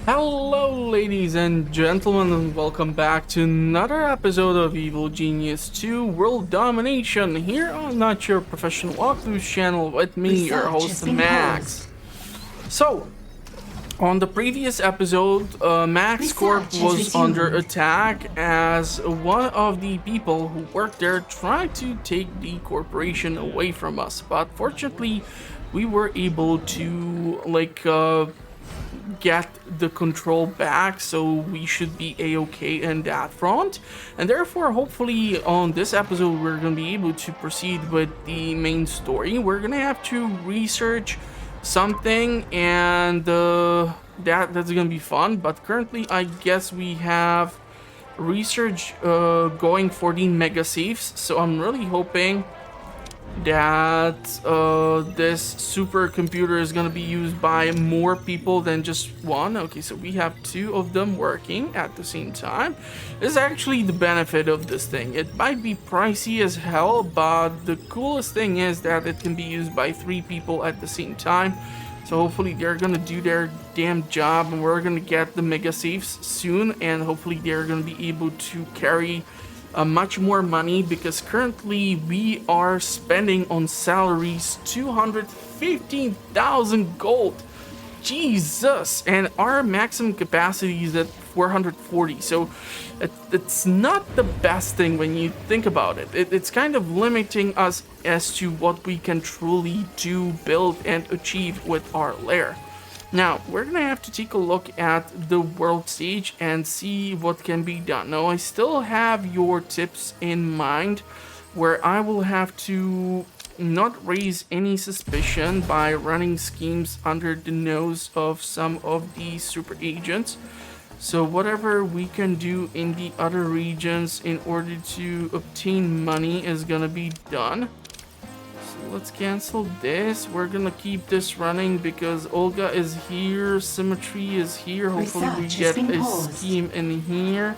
Hello, ladies and gentlemen, and welcome back to another episode of Evil Genius 2 World Domination here on Not Your Professional Walkthroughs channel with me, your Research has host been Max. paused. So, on the previous episode, Max Corp Research has was under resumed. attack as one of the people who worked there tried to take the corporation away from us. But fortunately, we were able to, get the control back, so we should be a-okay in that front, and therefore hopefully on this episode we're gonna be able to proceed with the main story. We're gonna have to research something, and that's gonna be fun. But currently I guess we have research going for the mega safes, so I'm really hoping that this supercomputer is going to be used by more people than just one. Okay, so we have two of them working at the same time. This is actually the benefit of this thing. It might be pricey as hell, but the coolest thing is that it can be used by three people at the same time. So hopefully they're gonna do their damn job, and we're gonna get the mega safes soon, and hopefully they're gonna be able to carry much more money, because currently we are spending on salaries 215,000 gold. Jesus, and our maximum capacity is at 440, so it's not the best thing when you think about it. It's kind of limiting us as to what we can truly do, build, and achieve with our lair. Now, we're gonna have to take a look at the world stage and see what can be done. Now, I still have your tips in mind, where I will have to not raise any suspicion by running schemes under the nose of some of these super agents. So whatever we can do in the other regions in order to obtain money is gonna be done. Let's cancel this. We're gonna keep this running because Olga is here, Symmetry is here. Hopefully we get a scheme in here.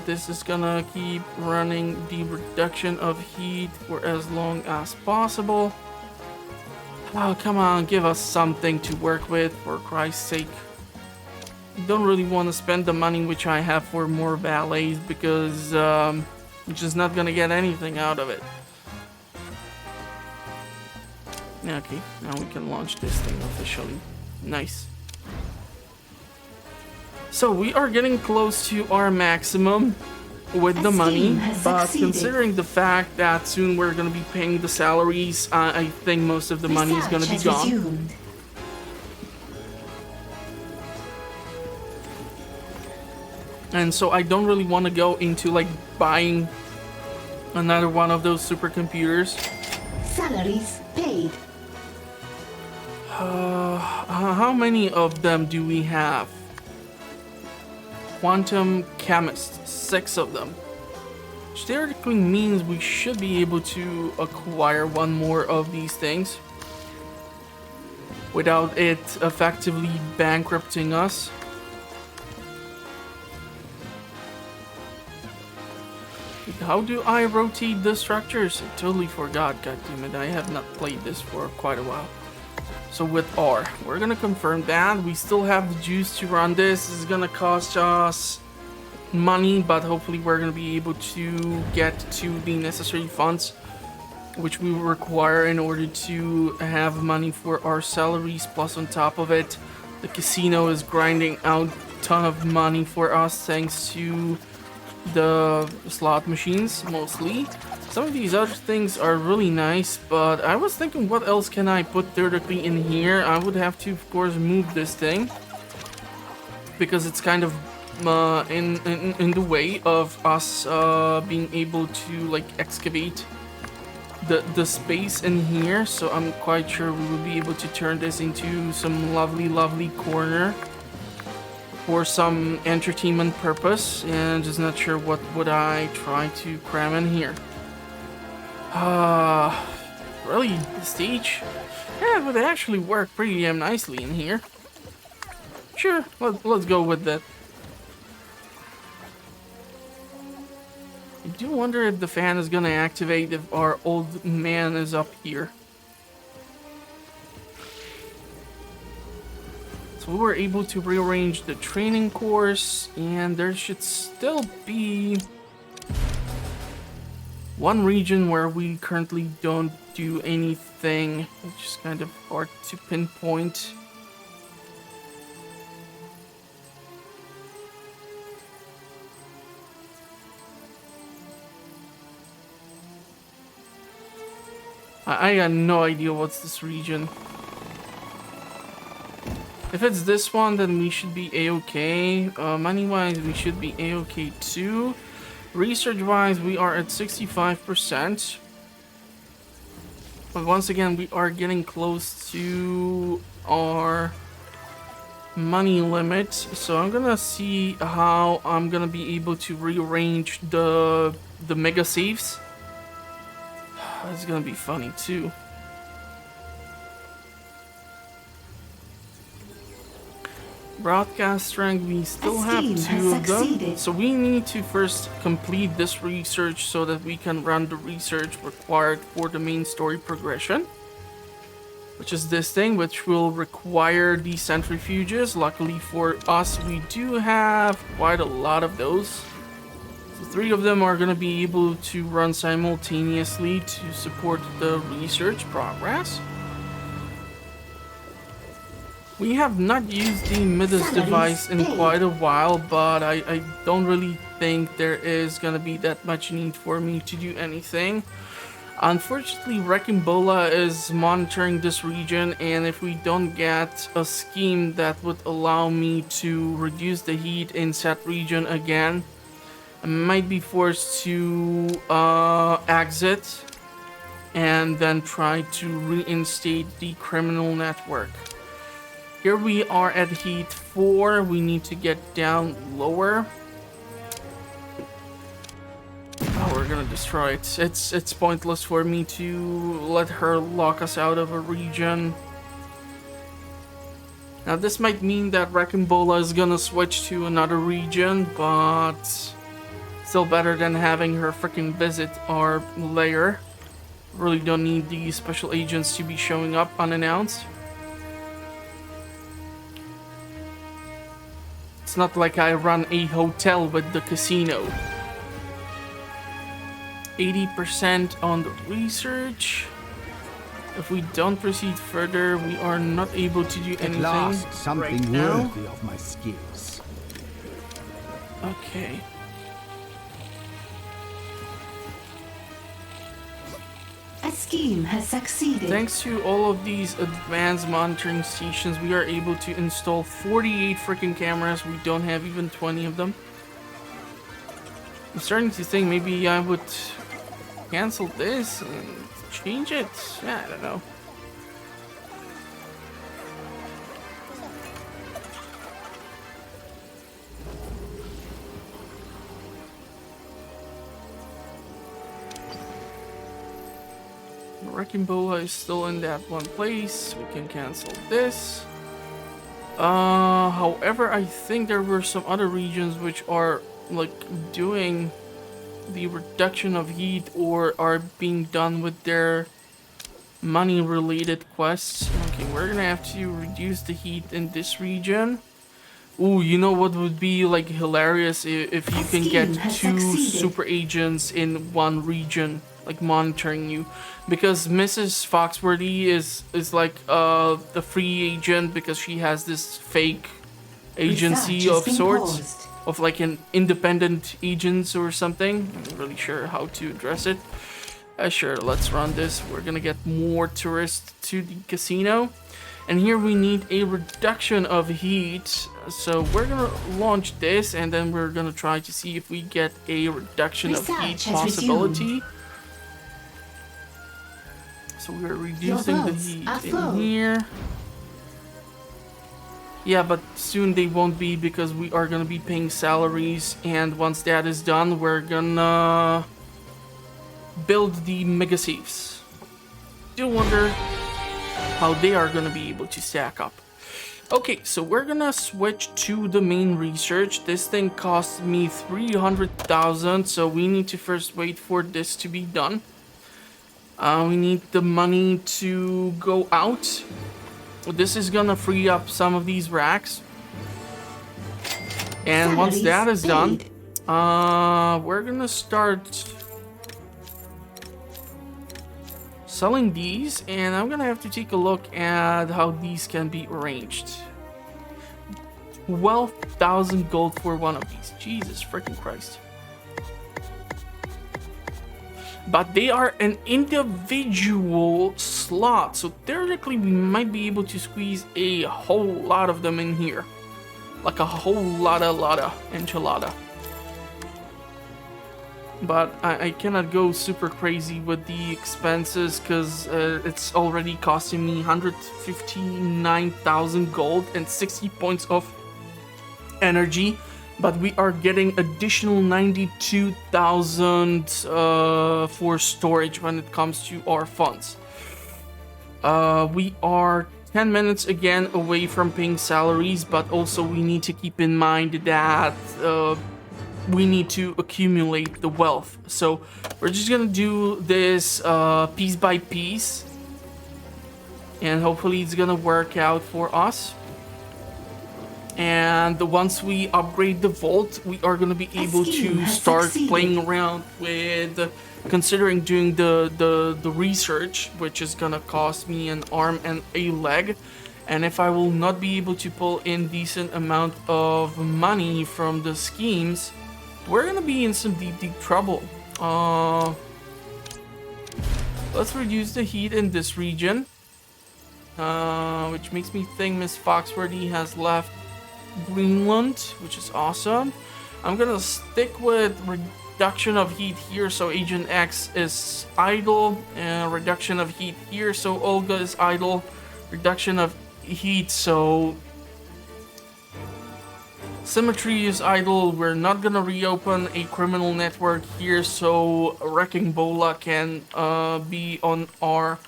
This is gonna keep running the reduction of heat for as long as possible. Oh, come on, give us something to work with, for Christ's sake. Don't really want to spend the money which I have for more valets, because I'm just not gonna get anything out of it. Okay, now we can launch this thing officially. Nice. So we are getting close to our maximum with the money, but considering the fact that soon we're going to be paying the salaries, I think most of the money is going to be gone. And so I don't really want to go into like buying another one of those supercomputers. Salaries paid. How many of them do we have? Quantum chemists, 6 of them. Which theoretically means we should be able to acquire one more of these things without it effectively bankrupting us. How do I rotate the structures? I totally forgot, goddammit. I have not played this for quite a while. So with R, we're gonna confirm that. We still have the juice to run this. This is gonna cost us money, but hopefully we're gonna be able to get to the necessary funds which we require in order to have money for our salaries. Plus, on top of it, the casino is grinding out a ton of money for us thanks to the slot machines mostly. Some of these other things are really nice, but I was thinking, what else can I put theoretically in here? I would have to, of course, move this thing because it's kind of in the way of us being able to like excavate the space in here. So I'm quite sure we will be able to turn this into some lovely corner for some entertainment purpose, and just not sure what would I try to cram in here. Really, the stage? Yeah, it would actually work pretty damn nicely in here. Sure, let's go with that. I do wonder if the fan is gonna activate if our old man is up here. So we were able to rearrange the training course, and there should still be one region where we currently don't do anything, which is kind of hard to pinpoint. I got no idea what's this region. If it's this one, then we should be a-okay. Money-wise, we should be a-okay too. Research-wise, we are at 65%. But once again, we are getting close to our money limit. So I'm gonna see how I'm gonna be able to rearrange the mega safes. It's gonna be funny too. Broadcast strength, we still have 2 of them. So we need to first complete this research so that we can run the research required for the main story progression. Which is this thing, which will require the centrifuges. Luckily for us, we do have quite a lot of those. So 3 of them are going to be able to run simultaneously to support the research progress. We have not used the M.I.D.A.S device in quite a while, but I don't really think there is going to be that much need for me to do anything. Unfortunately, Rekimbola is monitoring this region, and if we don't get a scheme that would allow me to reduce the heat in that region again, I might be forced to exit and then try to reinstate the criminal network. Here we are at heat 4. We need to get down lower. Oh, we're gonna destroy it. It's pointless for me to let her lock us out of a region. Now this might mean that Rekimbola is gonna switch to another region, but still better than having her freaking visit our lair. Really don't need the special agents to be showing up unannounced. It's not like I run a hotel with the casino. 80% on the research. If we don't proceed further, we are not able to do anything. At last, something right now. worthy of my skills. Okay. A scheme has succeeded. Thanks to all of these advanced monitoring stations, we are able to install 48 freaking cameras. We don't have even 20 of them. I'm starting to think maybe I would cancel this and change it. Yeah, I don't know. Rekimbola is still in that one place. We can cancel this. However, I think there were some other regions which are like doing the reduction of heat or are being done with their money related quests. Okay, we're gonna have to reduce the heat in this region. Ooh, you know what would be like hilarious if you can get 2 super agents in one region, like monitoring you, because Mrs. Foxworthy is like the free agent because she has this fake agency of sorts, of like an independent agents or something. I'm not really sure how to address it. Sure, let's run this. We're gonna get more tourists to the casino. And here we need a reduction of heat. So we're gonna launch this and then we're gonna try to see if we get a reduction of heat possibility. So we're reducing the heat in here. Yeah, but soon they won't be because we are gonna be paying salaries, and once that is done, we're gonna build the mega safes. Still wonder how they are gonna be able to stack up. Okay, so we're gonna switch to the main research. This thing cost me 300,000, so we need to first wait for this to be done. We need the money to go out. this is gonna free up some of these racks. And once that is done, we're gonna start selling these, and I'm gonna have to take a look at how these can be arranged. 12,000 gold for one of these. Jesus freaking Christ. But they are an individual slot, so theoretically we might be able to squeeze a whole lot of them in here. Like a whole lot of enchilada. But I cannot go super crazy with the expenses because it's already costing me 159,000 gold and 60 points of energy. But we are getting additional 92,000 for storage when it comes to our funds. We are 10 minutes again away from paying salaries, but also we need to keep in mind that we need to accumulate the wealth. So we're just gonna do this piece by piece, and hopefully it's gonna work out for us. And once we upgrade the vault, we are gonna be able to start playing around with considering doing the research, which is gonna cost me an arm and a leg. And if I will not be able to pull in decent amount of money from the schemes, we're gonna be in some deep trouble. Let's reduce the heat in this region, which makes me think Miss Foxworthy has left Greenland, which is awesome. I'm gonna stick with reduction of heat here, so Agent X is idle, and reduction of heat here, so Olga is idle, reduction of heat, so Symmetry is idle. We're not gonna reopen a criminal network here, so Wrecking Bola can be on our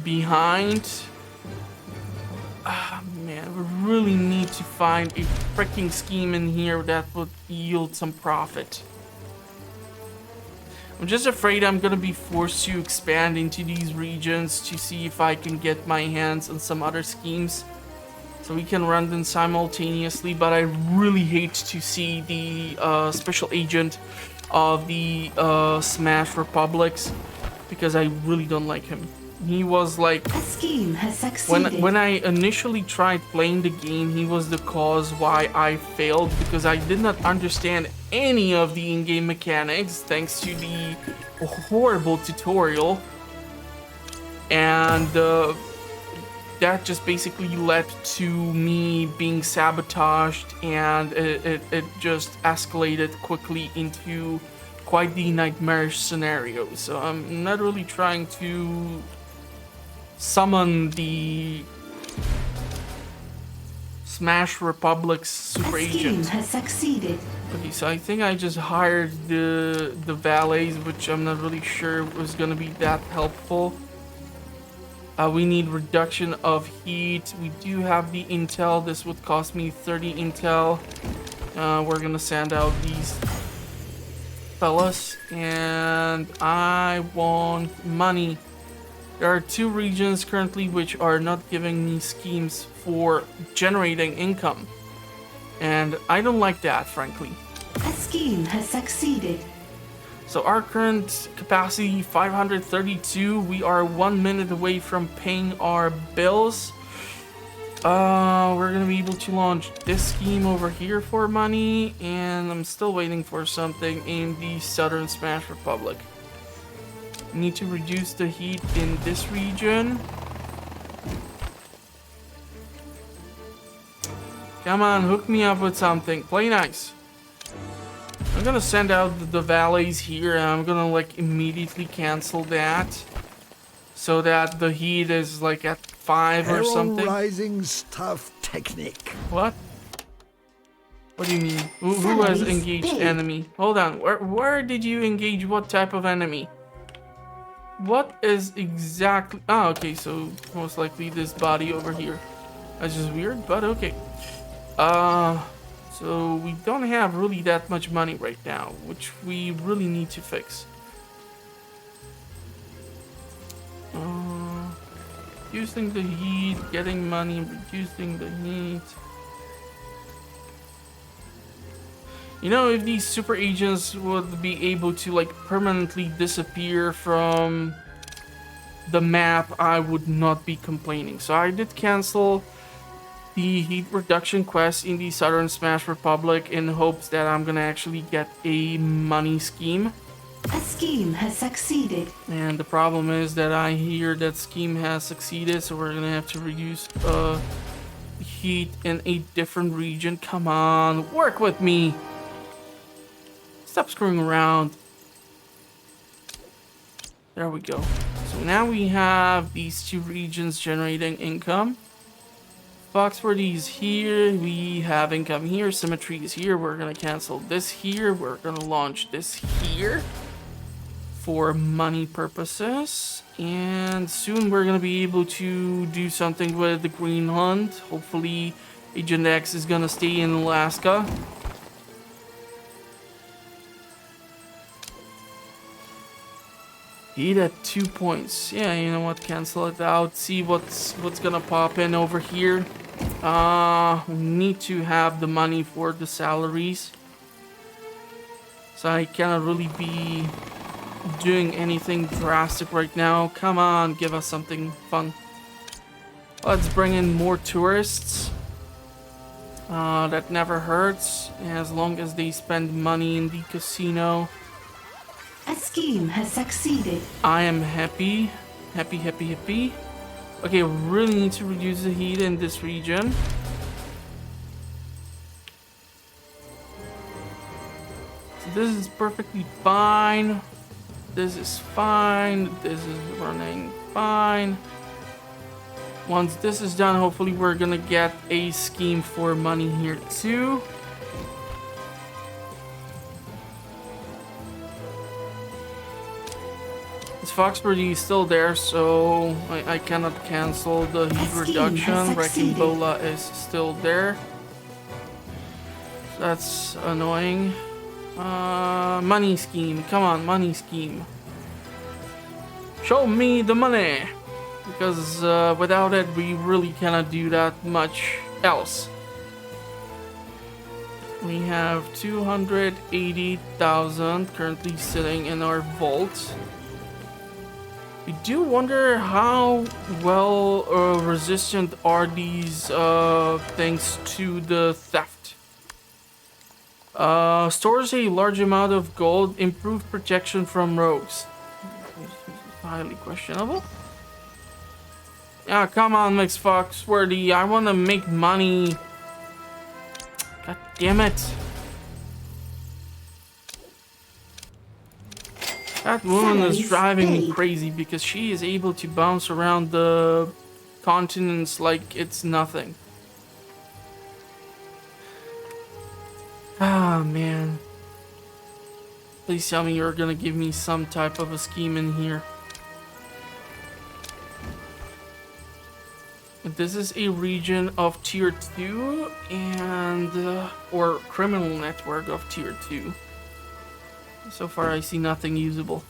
behind. Ah, man, we really need to find a freaking scheme in here that would yield some profit. I'm just afraid I'm gonna be forced to expand into these regions to see if I can get my hands on some other schemes so we can run them simultaneously, but I really hate to see the special agent of the Smash Republics, because I really don't like him. He was like, A scheme has succeeded. when I initially tried playing the game, he was the cause why I failed, because I did not understand any of the in-game mechanics thanks to the horrible tutorial, and that just basically led to me being sabotaged, and it just escalated quickly into quite the nightmarish scenario. So I'm not really trying to summon the Smash Republic's super A scheme agent. has succeeded. Okay, so I think I just hired the valets, which I'm not really sure was gonna be that helpful. We need reduction of heat. We do have the intel. This would cost me 30 intel. We're gonna send out these fellas, and I want money. There are 2 regions currently which are not giving me schemes for generating income, and I don't like that, frankly. A scheme has succeeded. So our current capacity 532. We are 1 minute away from paying our bills. We're gonna be able to launch this scheme over here for money, and I'm still waiting for something in the Southern Smash Republic. Need to reduce the heat in this region. Come on, hook me up with something. Play nice. I'm gonna send out the valets here, and I'm gonna like immediately cancel that, so that the heat is like at 5 or something. Rising's tough technique. What? What do you mean? Who has engaged enemy? Hold on. Where did you engage? What type of enemy? What is exactly? Ah, okay. So most likely this body over here. That's just weird, but okay. So we don't have really that much money right now, which we really need to fix. reducing the heat, getting money, reducing the heat. You know, if these super agents would be able to like permanently disappear from the map, I would not be complaining. So I did cancel the heat reduction quest in the Southern Smash Republic in hopes that I'm gonna actually get a money scheme. A scheme has succeeded. And the problem is that I hear that scheme has succeeded, so we're gonna have to reduce heat in a different region. Come on, work with me. Stop screwing around. There we go. So now we have these two regions generating income. Foxworthy is here. We have income here. Symmetry is here. We're gonna cancel this here. We're gonna launch this here for money purposes. And soon we're gonna be able to do something with the Greenland. Hopefully Agent X is gonna stay in Alaska. Heat at 2 points. Yeah, you know what? Cancel it out. See what's gonna pop in over here. We need to have the money for the salaries. So I cannot really be doing anything drastic right now. Come on, give us something fun. Let's bring in more tourists. That never hurts, as long as they spend money in the casino. A scheme has succeeded. I am happy. Happy, happy, happy. Okay, really need to reduce the heat in this region. So this is perfectly fine. This is fine. This is running fine. Once this is done, hopefully we're gonna get a scheme for money here too. Foxworthy is still there, so I cannot cancel the heat reduction. Wrecking Bola is still there. That's annoying. Money scheme. Come on, money scheme. Show me the money. Because without it, we really cannot do that much else. We have 280,000 currently sitting in our vault. We do wonder how well resistant are these things to the theft. Stores a large amount of gold, improved protection from rogues. Highly questionable. Yeah, come on, Mix Foxworthy. I want to make money. God damn it. That woman is driving me crazy because she is able to bounce around the continents like it's nothing. Ah, man. Please tell me you're gonna give me some type of a scheme in here. This is a region of tier 2 and or criminal network of tier 2. So far, I see nothing usable.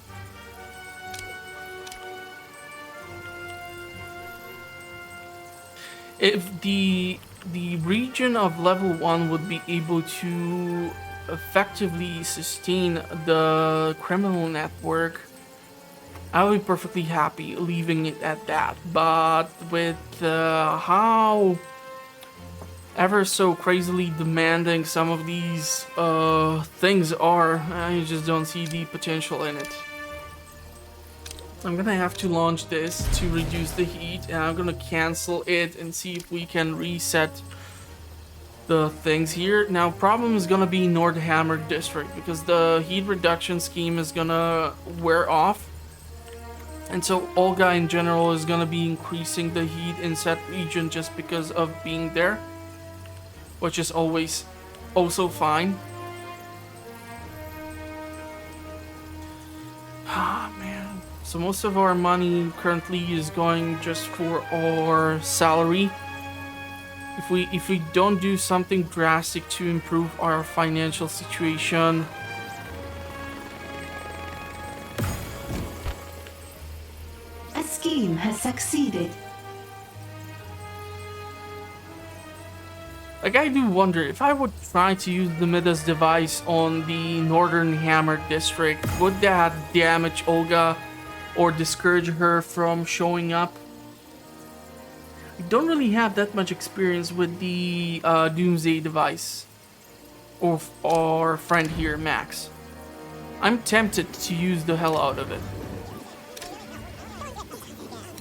If the region of level 1 would be able to effectively sustain the criminal network, I would be perfectly happy leaving it at that. But with how ever so crazily demanding some of these things are, I just don't see the potential in it. I'm gonna have to launch this to reduce the heat, and I'm gonna cancel it and see if we can reset the things here. Now, problem is gonna be Nordhammer District, because the heat reduction scheme is gonna wear off. And so Olga in general is gonna be increasing the heat in that region just because of being there, which is always also fine. Ah, man. So most of our money currently is going just for our salary. If we don't do something drastic to improve our financial situation, A scheme has succeeded. Like, I do wonder if I would try to use the M.I.D.A.S device on the Northern Hammer district, would that damage Olga or discourage her from showing up? I don't really have that much experience with the Doomsday device or our friend here, Max. I'm tempted to use the hell out of it.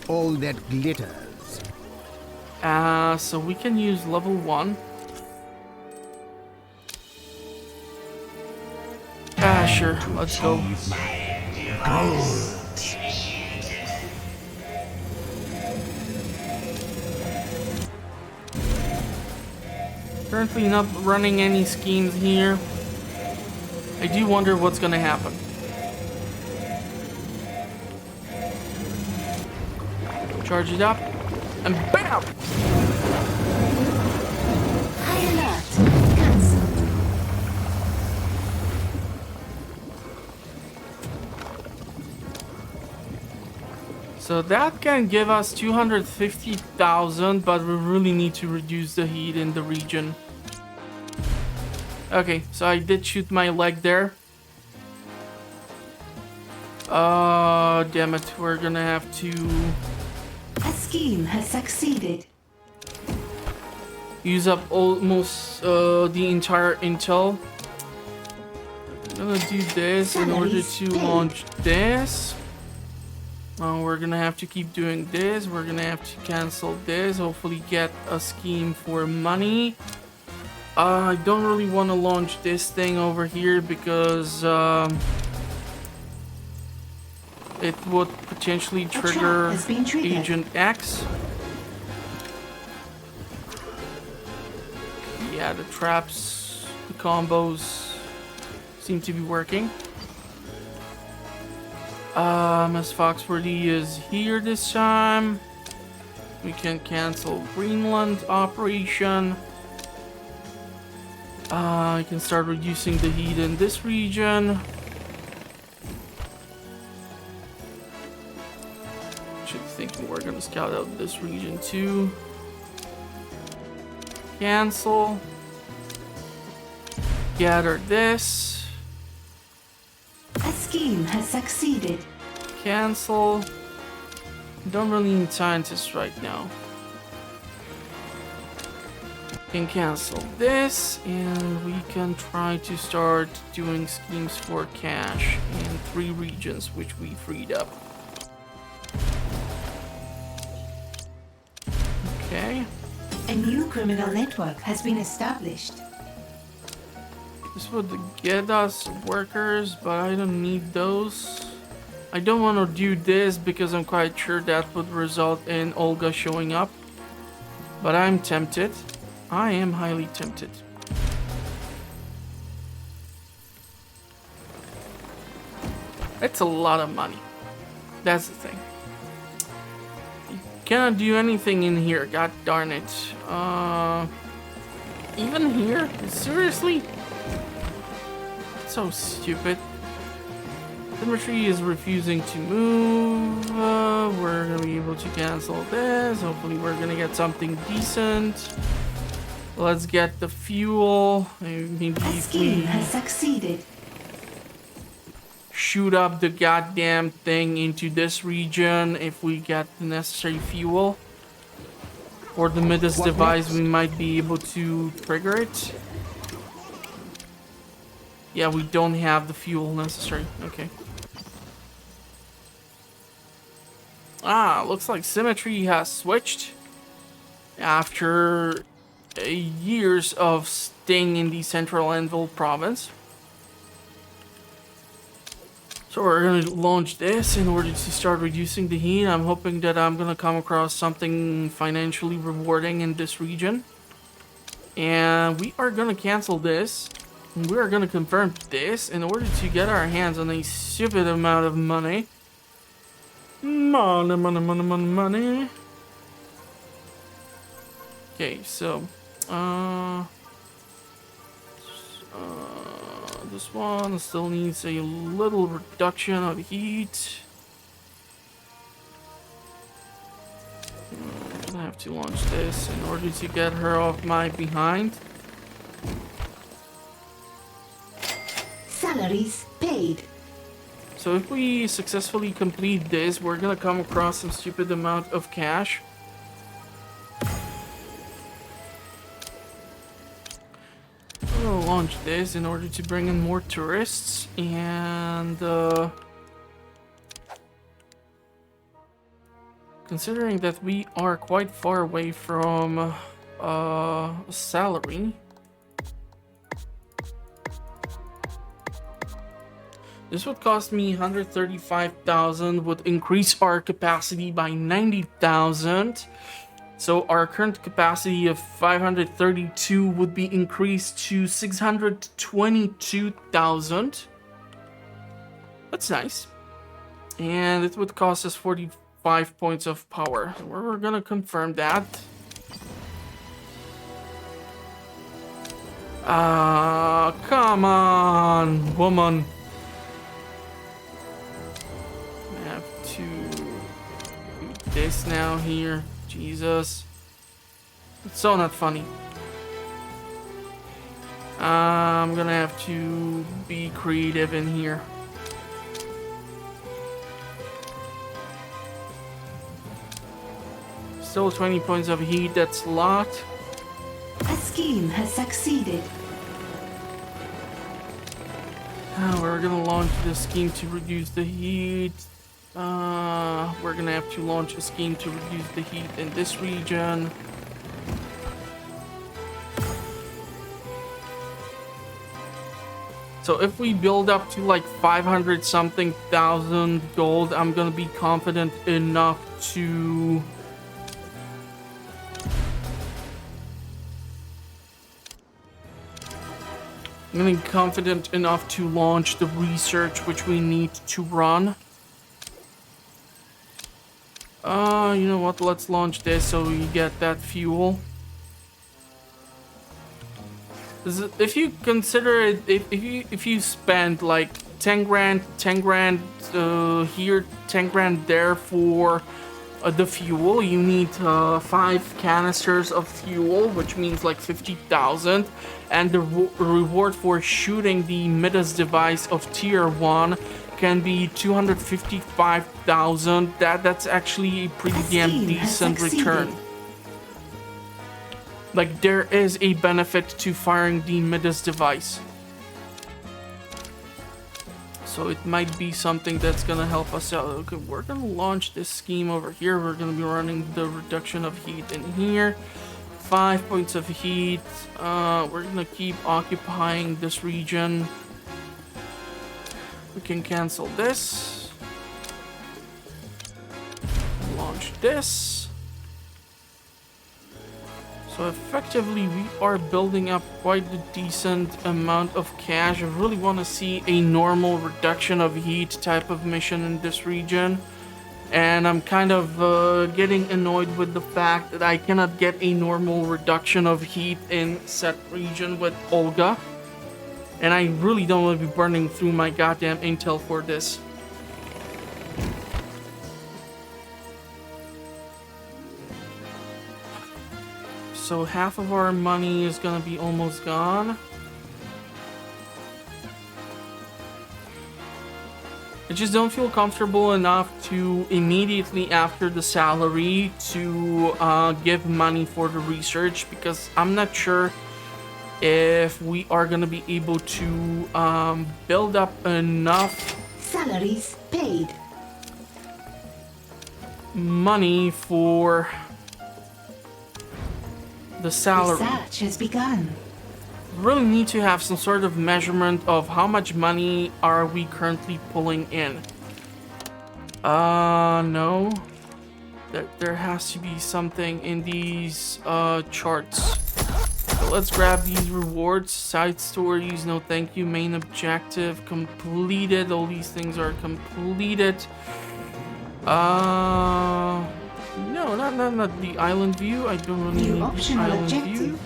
All that glitters. So we can use level 1. Sure, let's go. Currently not running any schemes here. I do wonder what's gonna happen. Charge it up, and BAM! High alert. Cancelled. So that can give us 250,000, but we really need to reduce the heat in the region. Okay, so I did shoot my leg there. Damn it, we're gonna have to A scheme has succeeded. use up almost the entire intel. I'm gonna do this in order to launch this. We're gonna have to keep doing this. We're gonna have to cancel this. Hopefully get a scheme for money. I don't really want to launch this thing over here because it would potentially trigger Agent X. Yeah, the traps, the combos seem to be working. Miss Foxworthy is here this time. We can cancel Greenland operation. I can start reducing the heat in this region. Actually thinking we're gonna scout out this region too. Cancel. Gather this. A scheme has succeeded. Cancel. Don't really need scientists right now. Can cancel this, and we can try to start doing schemes for cash in 3 regions which we freed up. Okay. A new criminal network has been established. This would get us workers, but I don't need those. I don't want to do this because I'm quite sure that would result in Olga showing up. But I'm tempted. I am highly tempted. It's a lot of money. That's the thing. You cannot do anything in here, god darn it. Even here? Seriously? So stupid. Symmetry is refusing to move. We're gonna be able to cancel this. Hopefully we're gonna get something decent. Let's get the fuel. Maybe A if scheme we has succeeded. shoot up the goddamn thing into this region, if we get the necessary fuel for the M.I.D.A.S device, we might be able to trigger it. Yeah, we don't have the fuel necessary. Okay. Looks like Symmetry has switched after years of staying in the Central Anvil province. So we're gonna launch this in order to start reducing the heat. I'm hoping that I'm gonna come across something financially rewarding in this region. And we are gonna cancel this. And we are gonna confirm this in order to get our hands on a stupid amount of money. Money. Okay, so this one still needs a little reduction of heat. I'm gonna have have to launch this in order to get her off my behind. Salaries paid. So if we successfully complete this, we're gonna come across some stupid amount of cash. We'll launch this in order to bring in more tourists, and considering that we are quite far away from salary, this would cost me 135,000, would increase our capacity by 90,000. So our current capacity of 532 would be increased to 622,000. That's nice. And it would cost us 45 points of power. So we're gonna confirm that. Come on, woman. I have to do this now here. Jesus. It's so not funny. I'm gonna have to be creative in here. Still 20 points of heat, that's a lot. A scheme has succeeded. We're gonna launch this scheme to reduce the heat. We're gonna have to launch a scheme to reduce the heat in this region. So if we build up to like 500 something thousand gold, I'm gonna be confident enough to launch the research which we need to run. You know what? Let's launch this so we get that fuel. If you consider it, if you spend like 10 grand here, 10 grand there for the fuel, you need 5 canisters of fuel, which means like 50,000, and the reward for shooting the M.I.D.A.S device of tier 1 can be 255,000. That's actually a pretty damn decent return. Like, there is a benefit to firing the M.I.D.A.S device. So it might be something that's gonna help us out. Okay, we're gonna launch this scheme over here. We're gonna be running the reduction of heat in here. 5 points of heat. We're gonna keep occupying this region. We can cancel this. Launch this. So effectively, we are building up quite a decent amount of cash. I really want to see a normal reduction of heat type of mission in this region. And I'm kind of getting annoyed with the fact that I cannot get a normal reduction of heat in said region with Olga. And I really don't want to be burning through my goddamn intel for this. So half of our money is gonna be almost gone. I just don't feel comfortable enough to immediately after the salary to give money for the research, because I'm not sure if we are gonna be able to build up enough Salaries paid. money for the salary. Research has begun. Really need to have some sort of measurement of how much money are we currently pulling in. No. There has to be something in these charts. So let's grab these rewards. Side stories, no thank you. Main objective completed. All these things are completed. No, not the island view. I don't really New need the optional island objective. view.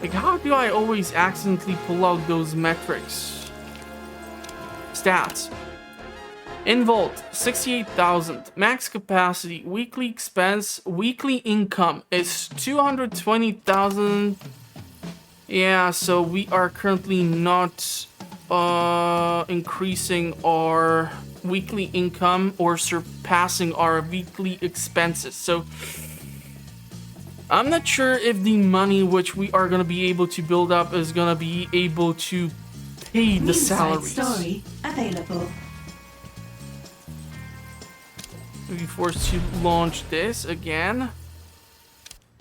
Like, how do I always accidentally pull out those metrics? Stats. In Vault, 68,000. Max capacity. Weekly expense. Weekly income is 220,000. Yeah, so we are currently not increasing our weekly income or surpassing our weekly expenses. So I'm not sure if the money which we are going to be able to build up is going to be able to pay the salaries. Story available. We'll be forced to launch this again.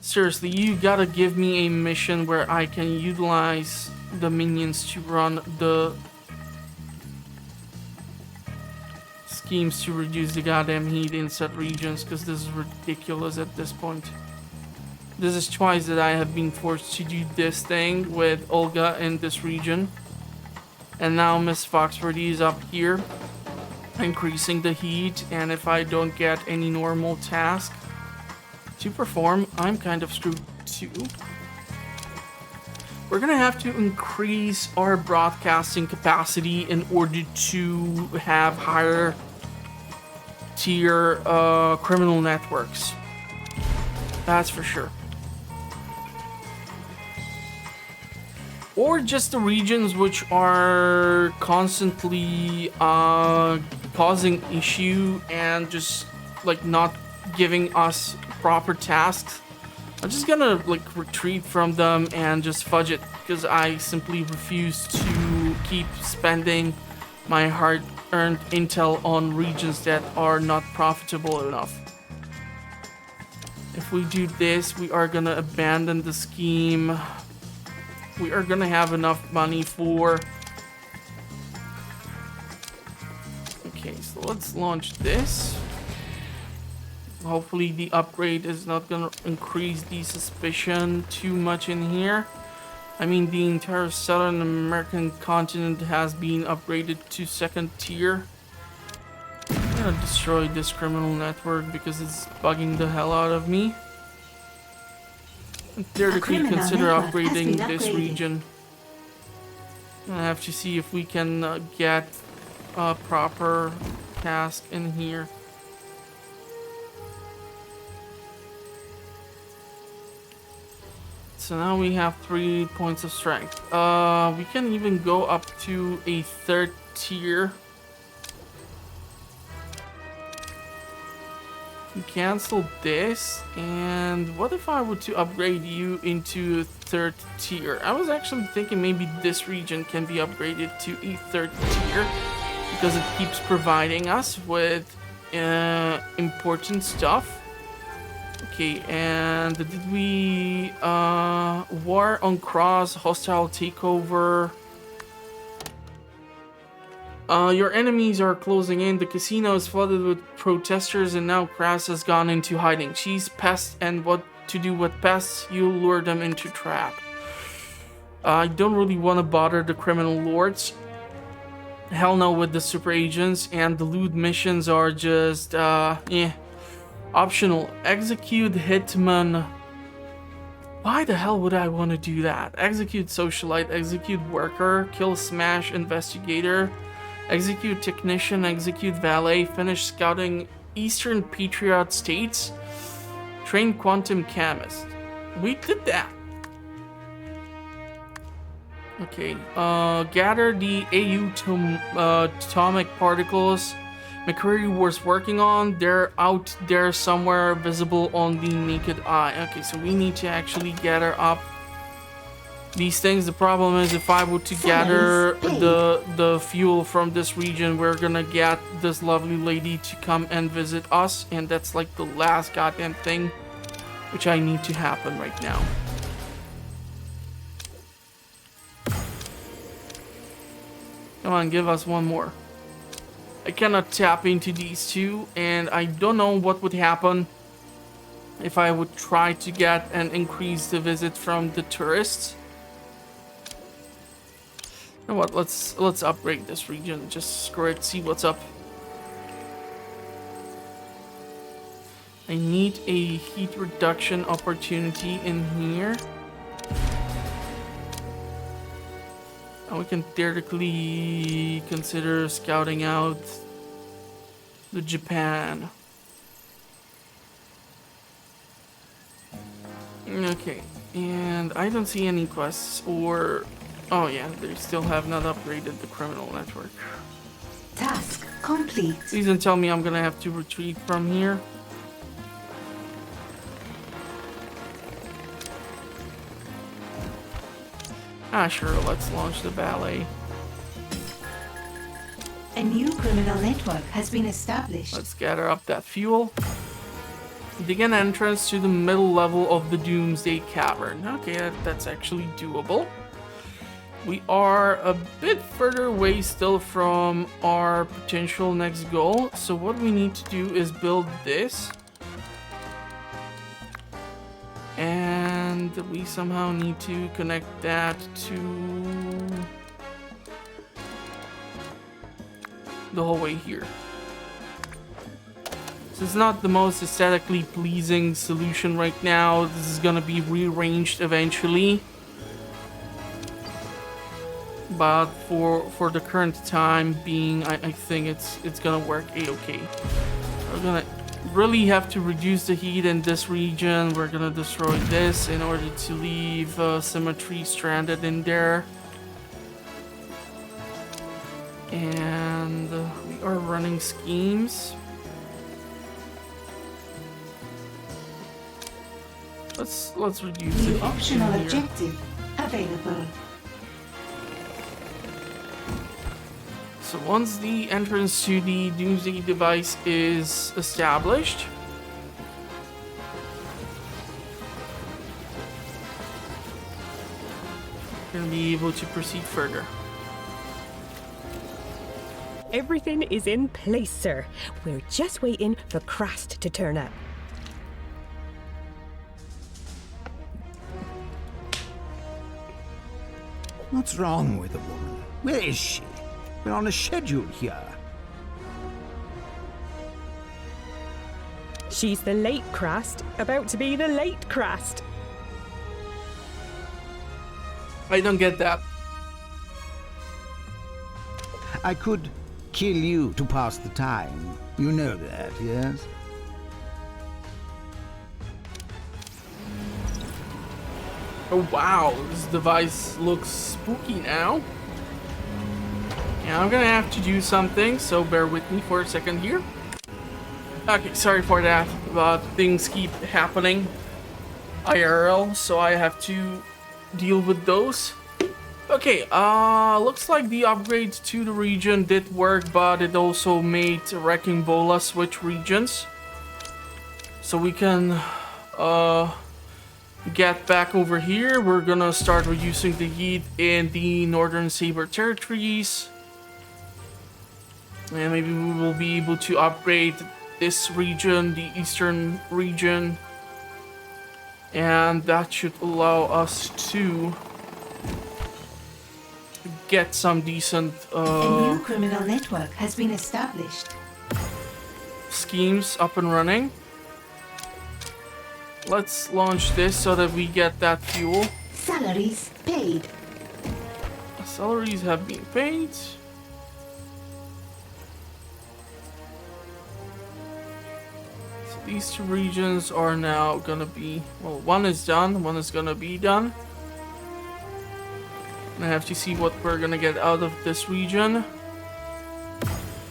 Seriously, you gotta give me a mission where I can utilize the minions to run the schemes to reduce the goddamn heat in set regions, because this is ridiculous at this point. This is twice that I have been forced to do this thing with Olga in this region. And now Miss Foxworthy is up here, increasing the heat, and if I don't get any normal task to perform, I'm kind of screwed too. We're gonna have to increase our broadcasting capacity in order to have higher tier criminal networks. That's for sure. Or just the regions which are constantly causing issue and just like not giving us proper tasks. I'm just gonna like retreat from them and just fudge it, because I simply refuse to keep spending my hard-earned intel on regions that are not profitable enough. If we do this, we are gonna abandon the scheme. We are gonna have enough money for... Okay, so let's launch this. Hopefully the upgrade is not gonna increase the suspicion too much in here. I mean, the entire Southern American continent has been upgraded to 2nd tier. I'm gonna destroy this criminal network because it's bugging the hell out of me. Theoretically, consider upgrading this region. I have to see if we can get a proper task in here. So now we have 3 points of strength. We can even go up to a 3rd tier. We cancel this, and what if I were to upgrade you into 3rd tier? I was actually thinking maybe this region can be upgraded to a 3rd tier because it keeps providing us with important stuff. Okay, and did we war on Krast, hostile takeover? Your enemies are closing in. The casino is flooded with protesters, and now Krast has gone into hiding. She's pests, and what to do with pests? You lure them into trap. I don't really want to bother the criminal lords. Hell no with the super agents, and the loot missions are just optional. Execute hitman. Why the hell would I want to do that? Execute socialite, execute worker, kill smash investigator, execute technician, execute valet, finish scouting Eastern Patriot states, train quantum chemist. We did that. Okay, gather the atomic particles McCreary was working on. They're out there somewhere, visible on the naked eye. Okay, so we need to actually gather up these things. The problem is, if I were to gather the fuel from this region, we're gonna get this lovely lady to come and visit us, and that's like the last goddamn thing which I need to happen right now. Come on, give us one more. I cannot tap into these two, and I don't know what would happen if I would try to get and increase the visit from the tourists. You know what? Let's upgrade this region. Just screw it. See what's up. I need a heat reduction opportunity in here. And we can theoretically consider scouting out the Japan. Okay, and I don't see any quests or... Oh yeah, they still have not upgraded the criminal network. Task complete. Please don't tell me I'm gonna have to retreat from here. Ah, sure, let's launch the ballet. A new criminal network has been established. Let's gather up that fuel. Dig an entrance to the middle level of the Doomsday Cavern. Okay, that's actually doable. We are a bit further away still from our potential next goal. So what we need to do is build this. And we somehow need to connect that to the hallway here. This is not the most aesthetically pleasing solution right now. This is gonna be rearranged eventually. But for the current time being, I think it's gonna work a-okay. We're gonna really have to reduce the heat in this region. We're gonna destroy this in order to leave symmetry stranded in there. And we are running schemes. Let's reduce the New heat optional in here. objective available. So once the entrance to the Doomsday device is established, we're going to be able to proceed further. Everything is in place, sir. We're just waiting for Krast to turn up. What's wrong with the woman? Where is she? We're on a schedule here. She's the late Krast, about to be the late Krast. I don't get that. I could kill you to pass the time. You know that, yes? Oh wow, this device looks spooky now. Yeah, I'm gonna have to do something, so bear with me for a second here. Okay, sorry for that, but things keep happening IRL, so I have to deal with those. Okay, looks like the upgrade to the region did work, but it also made Wrecking Bola switch regions. So we can, get back over here. We're gonna start reducing the heat in the Northern Saber territories. And maybe we will be able to upgrade this region, the Eastern region. And that should allow us to get some decent A new criminal network has been established. schemes up and running. Let's launch this so that we get that fuel. Salaries paid. Salaries have been paid. So these two regions are now gonna be, well, one is done, one is gonna be done. And I have to see what we're gonna get out of this region.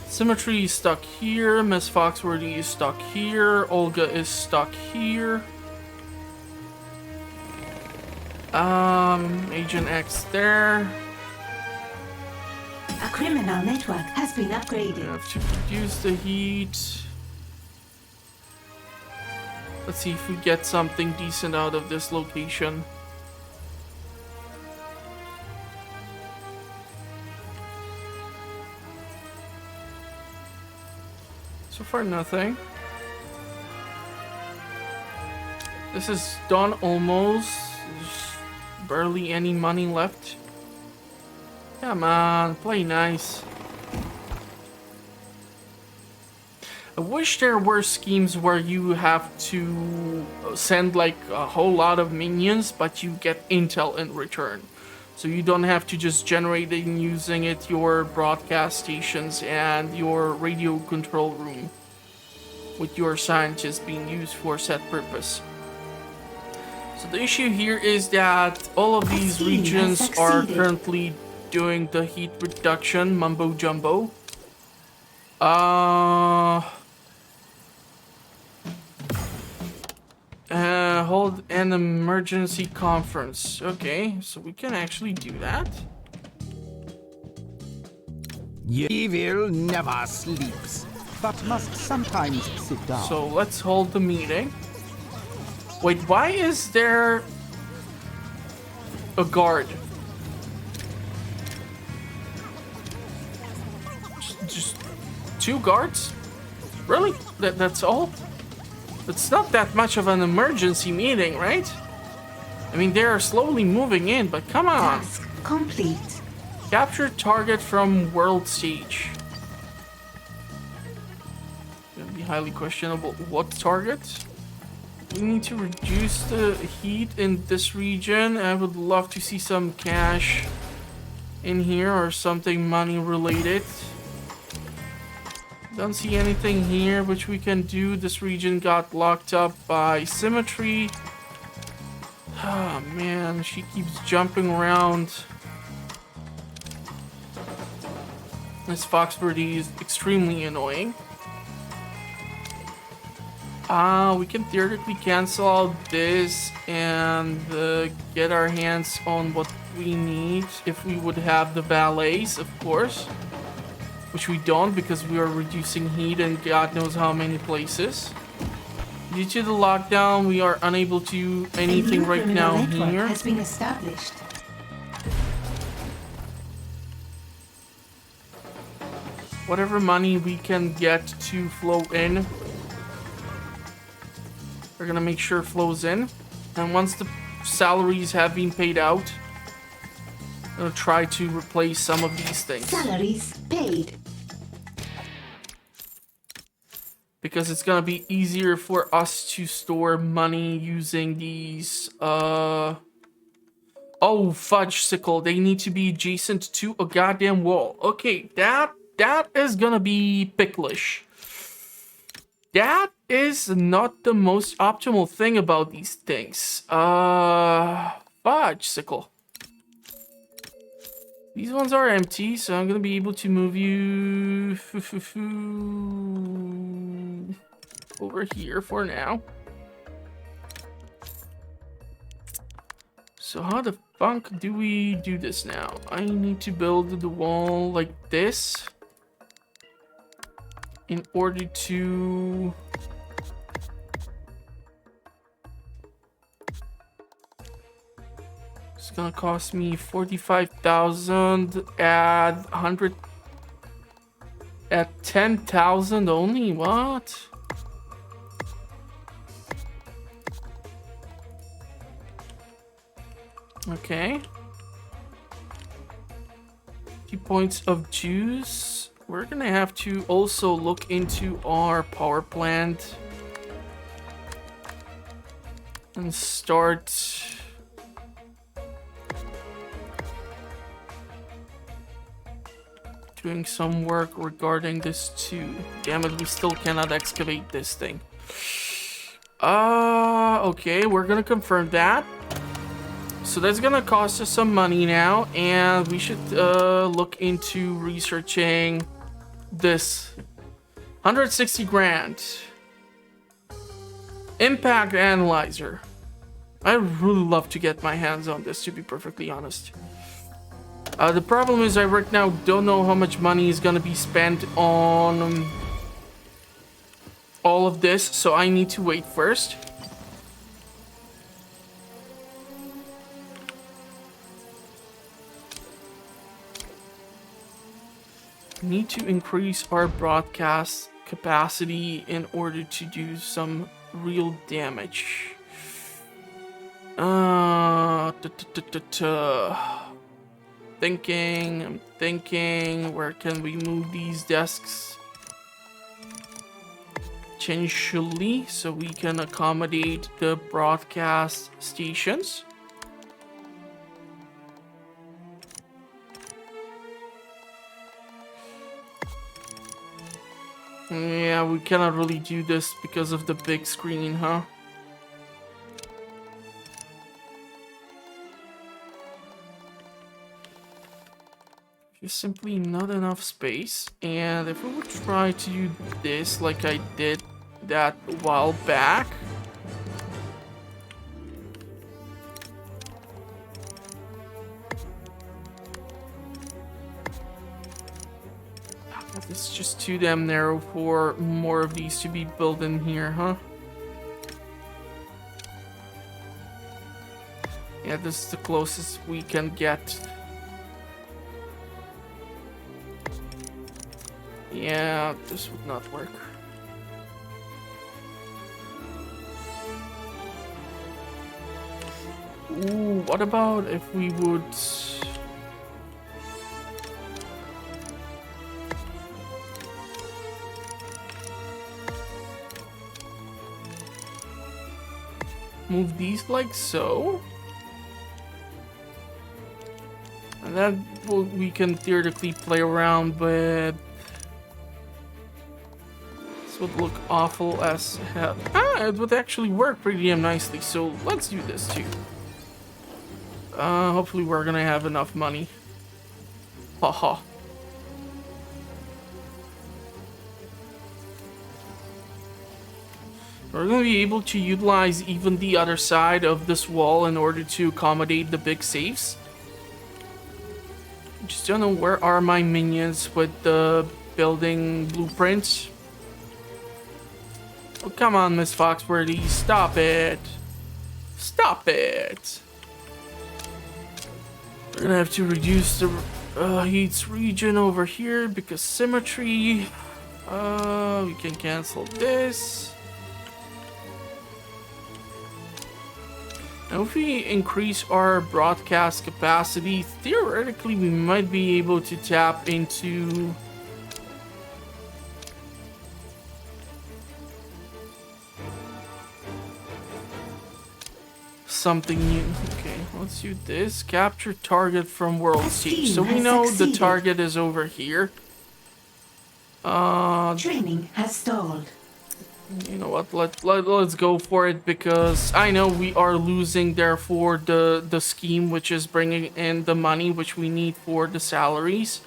Symmetry is stuck here, Miss Foxworthy is stuck here, Olga is stuck here. Agent X there. A criminal network has been We upgraded. have to reduce the heat. Let's see if we get something decent out of this location. So far, nothing. This is done almost. There's barely any money left. Come on, play nice. I wish there were schemes where you have to send like a whole lot of minions, but you get intel in return. So you don't have to just generate it and using it your broadcast stations and your radio control room with your scientists being used for set purpose. So the issue here is that all of these regions are currently doing the heat reduction mumbo jumbo. Hold an emergency conference. Okay, so we can actually do that. Evil never sleeps, but must sometimes sit down. So let's hold the meeting. Wait, why is there a guard? Just 2 guards? Really? That's all? It's not that much of an emergency meeting, right? I mean, they are slowly moving in, but come on. Task complete. Capture target from world stage. Gonna be highly questionable. What target? We need to reduce the heat in this region. I would love to see some cash in here or something money related. Don't see anything here which we can do. This region got locked up by symmetry. Oh man, she keeps jumping around. This fox birdie is extremely annoying. We can theoretically cancel out this and get our hands on what we need if we would have the valets, of course. Which we don't because we are reducing heat in God knows how many places. Due to the lockdown, we are unable to do anything right now here. Has been established. Whatever money we can get to flow in, we're gonna make sure it flows in. And once the salaries have been paid out, I'm gonna try to replace some of these things. Salaries paid. Because it's gonna be easier for us to store money using these, Oh, fudge sickle. They need to be adjacent to a goddamn wall. Okay, that is gonna be picklish. That is not the most optimal thing about these things. Fudge sickle. These ones are empty, so I'm gonna be able to move you over here for now. So how the fuck do we do this now? I need to build the wall like this in order to it's gonna cost me 45,000 at 100 at 10,000 only. What? Okay. 2 points of juice. We're gonna have to also look into our power plant and start doing some work regarding this too. Damn it, we still cannot excavate this thing. Okay, we're gonna confirm that. So that's gonna cost us some money now, and we should look into researching this. 160 grand. Impact analyzer. I really love to get my hands on this, to be perfectly honest. The problem is I right now don't know how much money is gonna be spent on all of this, so I need to wait first. Need to increase our broadcast capacity in order to do some real damage. I'm thinking, where can we move these desks? Potentially, so we can accommodate the broadcast stations. Yeah, we cannot really do this because of the big screen, huh? There's simply not enough space. And if we would try to do this like I did that a while back. It's just too damn narrow for more of these to be built in here, huh? Yeah, this is the closest we can get. Yeah, this would not work. Ooh, what about if we would... move these like so? And then we can theoretically play around with... This would look awful as hell. Ah, it would actually work pretty damn nicely, so let's do this too. Hopefully we're gonna have enough money. Haha. We're gonna be able to utilize even the other side of this wall in order to accommodate the big safes. Just don't know where are my minions with the building blueprints. Oh, come on, Miss Foxworthy, stop it. Stop it. We're gonna have to reduce the heats region over here because symmetry. We can cancel this. Now if we increase our broadcast capacity, theoretically we might be able to tap into something new. Okay, let's do this. Capture target from world stage. So we know the target is over here. Training has stalled. You know what? Let's go for it because I know we are losing therefore the scheme which is bringing in the money which we need for the salaries.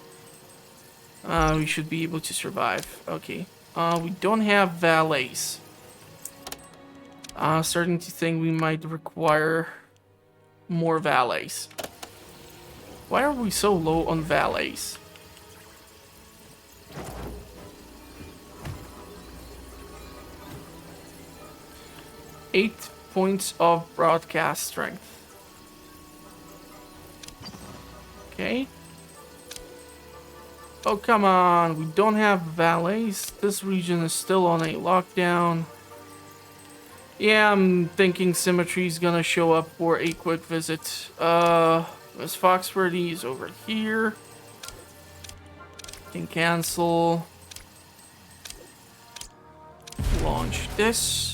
We should be able to survive. Okay. We don't have valets. Starting to think we might require more valets. Why are we so low on valets? Eight points of broadcast strength. Okay. Oh, come on. We don't have valets. This region is still on a lockdown. Yeah, I'm thinking Symmetry is gonna show up for a quick visit. Miss Foxworthy is over here. Can cancel. Launch this.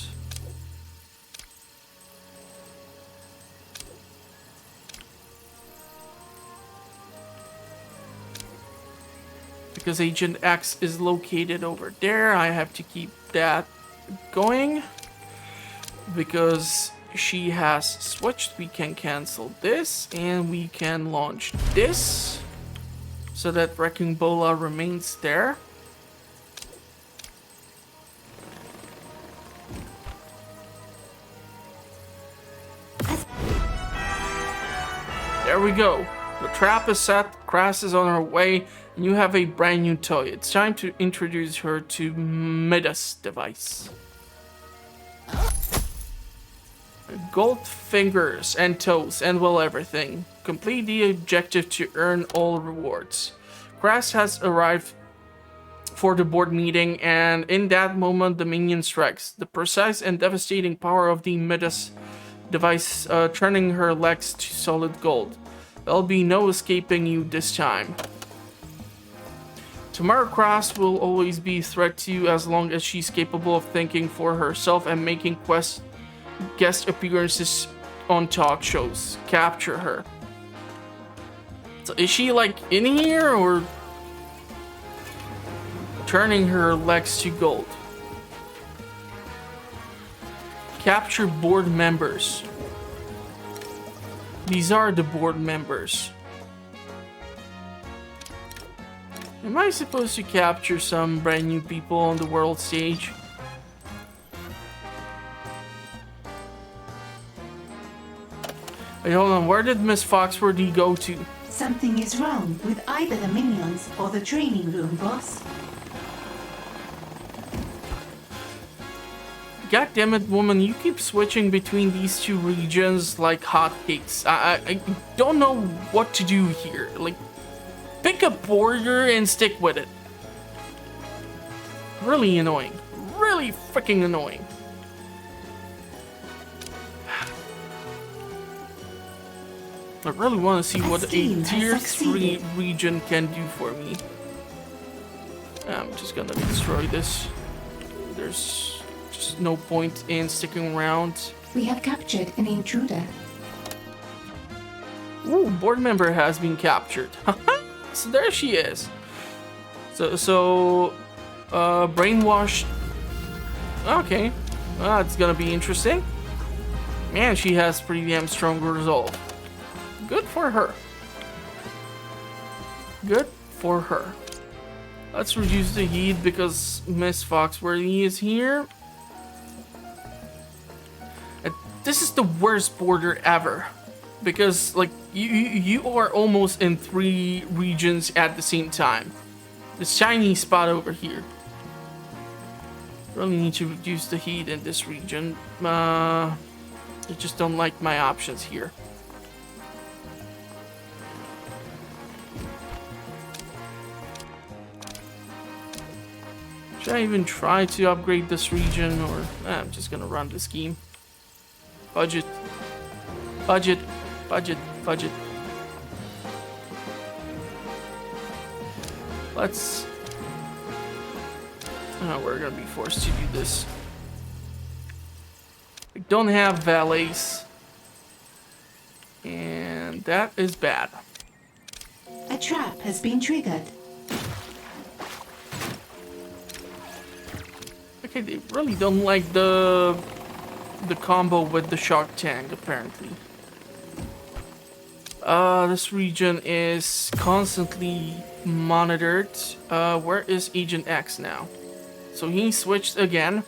Because Agent X is located over there, I have to keep that going. Because she has switched, we can cancel this and we can launch this so that Wrecking Bola remains there. There we go. The trap is set, Krast is on her way, and you have a brand new toy. It's time to introduce her to M.I.D.A.S device. Gold fingers and toes and well everything. Complete the objective to earn all rewards. Krast has arrived for the board meeting and in that moment the minion strikes. The precise and devastating power of the M.I.D.A.S device turning her legs to solid gold. There'll be no escaping you this time. Tamara Krast will always be a threat to you as long as she's capable of thinking for herself and making guest appearances on talk shows. Capture her. So is she like in here or turning her legs to gold. Capture board members. These are the board members. Am I supposed to capture some brand new people on the world stage? Wait, hold on. Where did Miss Foxworthy go to? Something is wrong with either the minions or the training room, boss. God damn it, woman, you keep switching between these two regions like hotcakes. I don't know what to do here. Like, pick a border and stick with it. Really annoying. Really freaking annoying. I really want to see what a tier 3 region can do for me. I'm just gonna destroy this. There's just no point in sticking around. We have captured an intruder. Ooh, board member has been captured. So there she is. So brainwashed. Okay, it's gonna be interesting. Man, she has pretty damn strong resolve. Good for her. Good for her. Let's reduce the heat because Miss Foxworthy is here. This is the worst border ever. Because, like, you are almost in 3 regions at the same time. This shiny spot over here. Really need to reduce the heat in this region. I just don't like my options here. Should I even try to upgrade this region, or I'm just gonna run the scheme? Budget. Budget. Budget. Budget. Let's... we're gonna be forced to do this. We don't have valets. And that is bad. A trap has been triggered. Okay, they really don't like the combo with the shark tank, apparently. This region is constantly monitored. Where is Agent X now? So he switched again.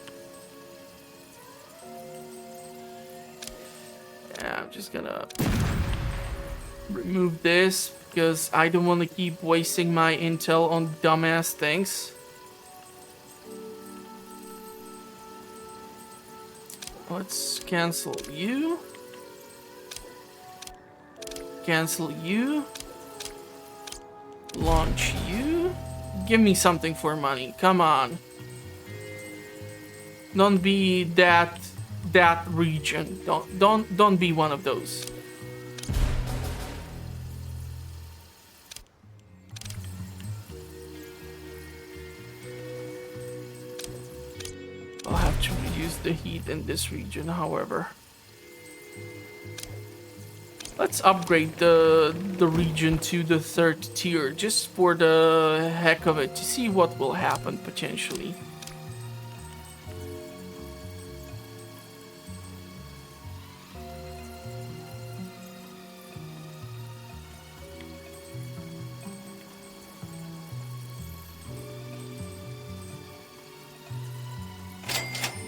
Yeah, I'm just gonna remove this because I don't want to keep wasting my intel on dumbass things. Let's cancel you. Cancel you. Launch you. Give me something for money. Come on. Don't be that region. Don't be one of those. I'll have to reduce the heat in this region, however. Let's upgrade the region to the 3rd tier, just for the heck of it, to see what will happen potentially.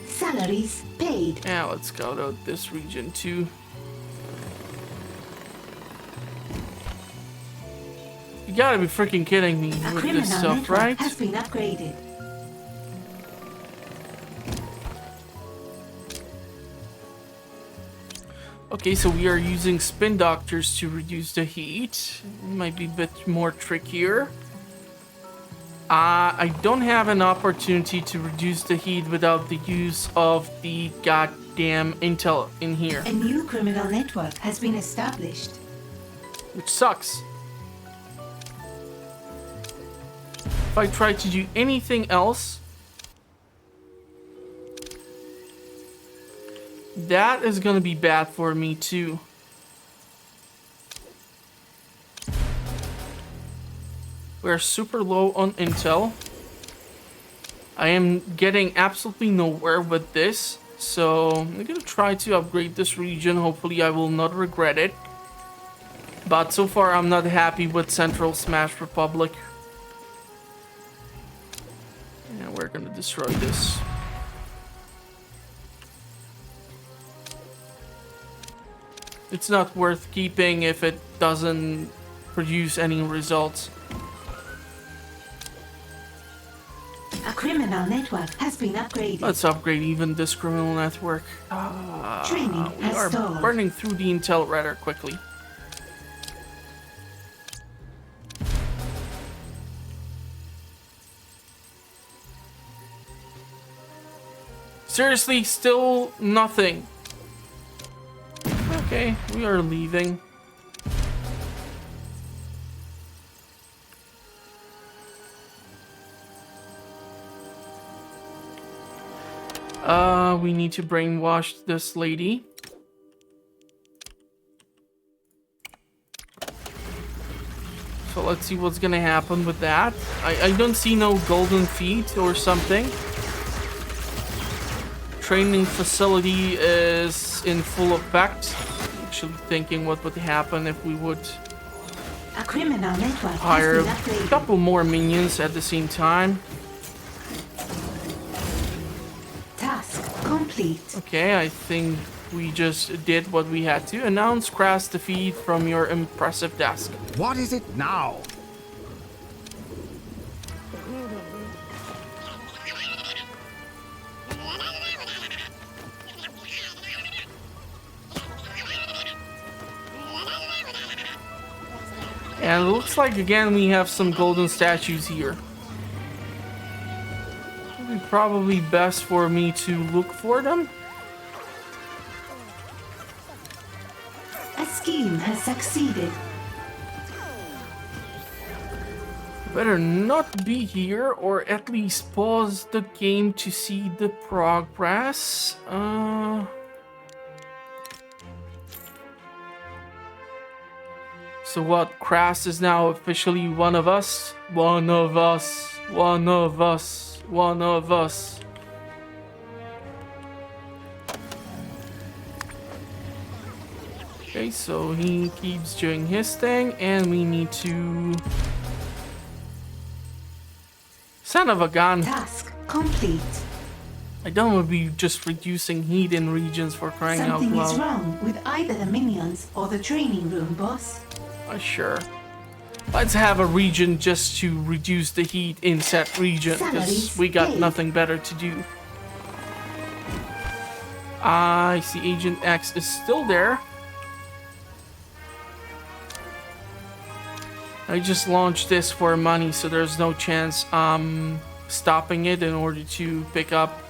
Salaries paid. Yeah, let's scout out this region too. You gotta be freaking kidding me A with criminal this stuff, network right? has been upgraded. Okay, so we are using spin doctors to reduce the heat. Might be a bit more trickier. I don't have an opportunity to reduce the heat without the use of the goddamn intel in here, A new criminal network has been established. which sucks. If I try to do anything else, that is gonna be bad for me too. We're super low on intel. I am getting absolutely nowhere with this, so I'm gonna try to upgrade this region. Hopefully I will not regret it. But so far I'm not happy with Central Smash Republic. And we're gonna destroy this. It's not worth keeping if it doesn't produce any results. A criminal network has been upgraded. Let's upgrade even this criminal network. Training We has are stalled. burning through the intel rather quickly. Seriously, still nothing. Okay, we are leaving. We need to brainwash this lady. So let's see what's gonna happen with that. I don't see no golden feet or something. Training facility is in full effect. Actually thinking what would happen if we would A criminal network hire has been a upgraded. couple more minions at the same time. Task complete. Okay, I think we just did what we had to. Announce Krast defeat from your impressive desk. What is it now? And it looks like again we have some golden statues here. It'd be probably best for me to look for them. A scheme has succeeded. Better not be here, or at least pause the game to see the progress. So what? Krast is now officially one of us? One of us. One of us. One of us. Okay, so he keeps doing his thing, and we need to... Son of a gun. Task complete. I don't want to be just reducing heat in regions for crying out Something is loud. wrong with either the minions or the training room, boss. Sure. Let's have a region just to reduce the heat in said region, because Salaries we got paid. nothing better to do. I see Agent X is still there. I just launched this for money, so there's no chance stopping it in order to pick up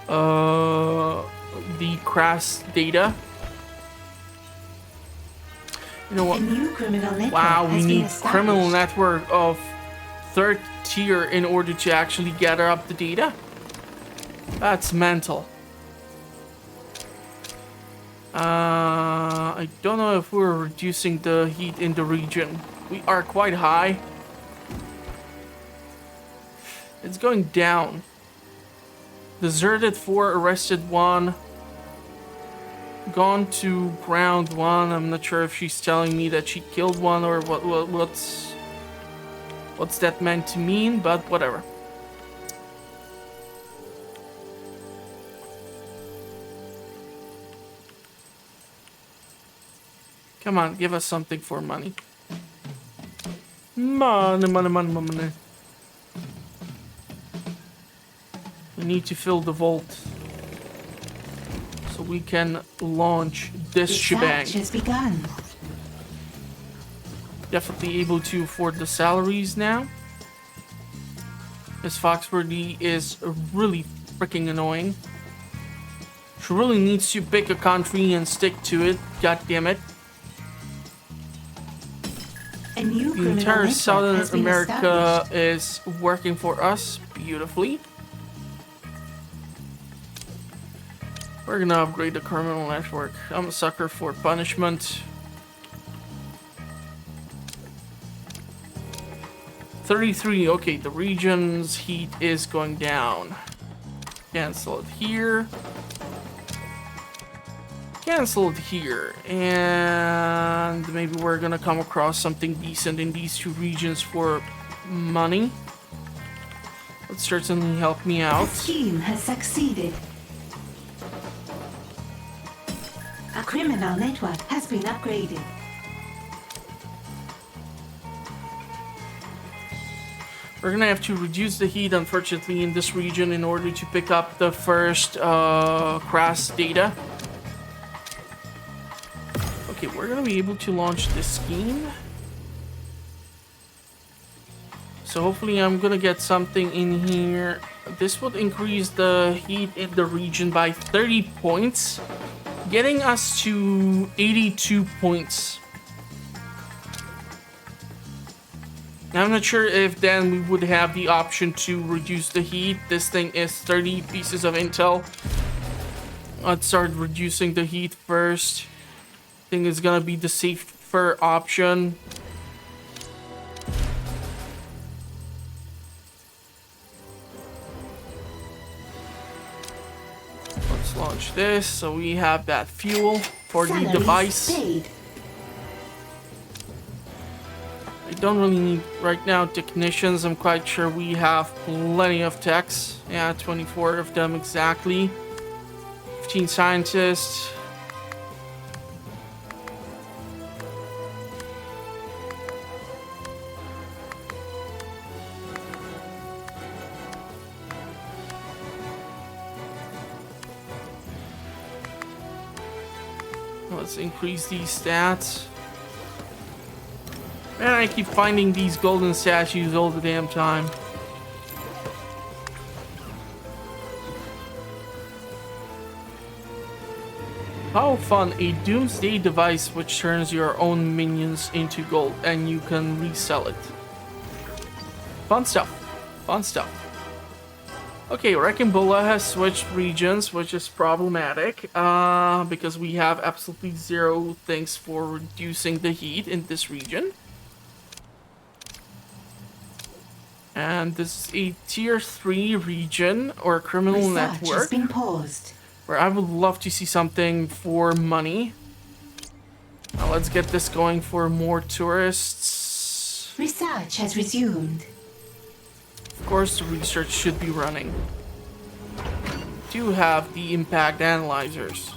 the Krast data. You know A what? new criminal network Wow, we has been need established. criminal network of 3rd tier in order to actually gather up the data? That's mental. I don't know if we're reducing the heat in the region. We are quite high. It's going down. Deserted 4, arrested 1. Gone to ground 1. I'm not sure if she's telling me that she killed 1 or what's that meant to mean, but whatever. Come on, give us something for money. Money, money, money, money. We need to fill the vault so we can launch this shebang. Dispatch has begun. Definitely able to afford the salaries now. Miss Foxworthy is really freaking annoying. She really needs to pick a country and stick to it. God damn it. A new The criminal entire network Southern has been America established. is working for us beautifully. We're gonna upgrade the criminal network. I'm a sucker for punishment. 33. Okay, the region's heat is going down. Cancel it here. Cancel it here. And maybe we're gonna come across something decent in these two regions for money. Would certainly help me The out. scheme has succeeded. A criminal network has been upgraded. We're gonna have to reduce the heat, unfortunately, in this region in order to pick up the first Krast data. Okay, we're gonna be able to launch this scheme. So hopefully I'm gonna get something in here. This would increase the heat in the region by 30 points, getting us to 82 points. I'm not sure if then we would have the option to reduce the heat. This thing is 30 pieces of intel. Let's start reducing the heat first. I think it's gonna be the safer option. Let's launch this so we have that fuel for the Salaries device. paid. I don't really need right now technicians. I'm quite sure we have plenty of techs. Yeah, 24 of them exactly. 15 scientists. Let's increase these stats. Man, I keep finding these golden statues all the damn time. How fun, a doomsday device which turns your own minions into gold and you can resell it. Fun stuff. Fun stuff. Okay, Rekimbola has switched regions, which is problematic, because we have absolutely zero things for reducing the heat in this region. And this is a tier 3 region or criminal Research has network been paused. where I would love to see something for money. Now let's get this going for more tourists. Research has resumed. Of course, the research should be running. Do have the impact analyzers.